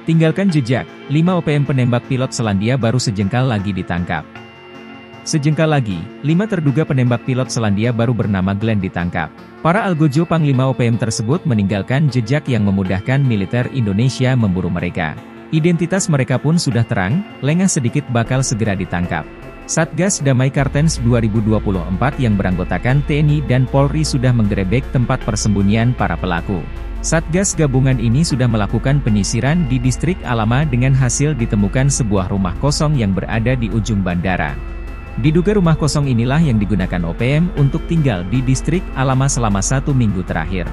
Tinggalkan jejak, 5 OPM penembak pilot Selandia Baru sejengkal lagi ditangkap. Sejengkal lagi, 5 terduga penembak pilot Selandia Baru bernama Glenn ditangkap. Para algojo Panglima OPM tersebut meninggalkan jejak yang memudahkan militer Indonesia memburu mereka. Identitas mereka pun sudah terang, lengah sedikit bakal segera ditangkap. Satgas Damai Kartens 2024 yang beranggotakan TNI dan Polri sudah menggerebek tempat persembunyian para pelaku. Satgas gabungan ini sudah melakukan penyisiran di distrik Alama dengan hasil ditemukan sebuah rumah kosong yang berada di ujung bandara. Diduga rumah kosong inilah yang digunakan OPM untuk tinggal di distrik Alama selama 1 minggu terakhir.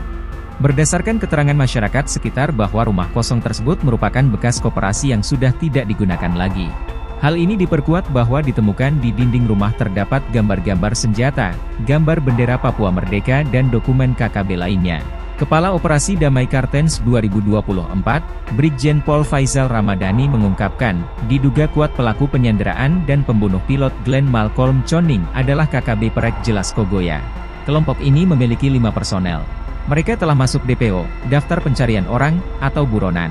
Berdasarkan keterangan masyarakat sekitar bahwa rumah kosong tersebut merupakan bekas koperasi yang sudah tidak digunakan lagi. Hal ini diperkuat bahwa ditemukan di dinding rumah terdapat gambar-gambar senjata, gambar bendera Papua Merdeka dan dokumen KKB lainnya. Kepala Operasi Damai Kartens 2024, Brigjen Pol Faisal Ramadhani mengungkapkan, diduga kuat pelaku penyanderaan dan pembunuh pilot Glenn Malcolm Choning adalah KKB Perek Jelas Kogoya. Kelompok ini memiliki 5 personel. Mereka telah masuk DPO, Daftar Pencarian Orang, atau buronan.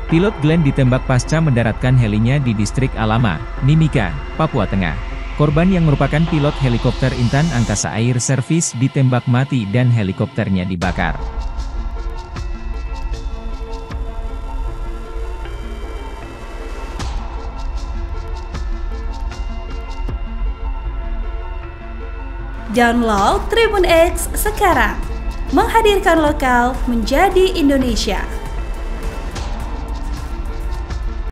Pilot Glenn ditembak pasca mendaratkan helinya di distrik Alama, Mimika, Papua Tengah. Korban yang merupakan pilot helikopter Intan Angkasa Air Service ditembak mati dan helikopternya dibakar. Download Tribun X sekarang, menghadirkan lokal menjadi Indonesia.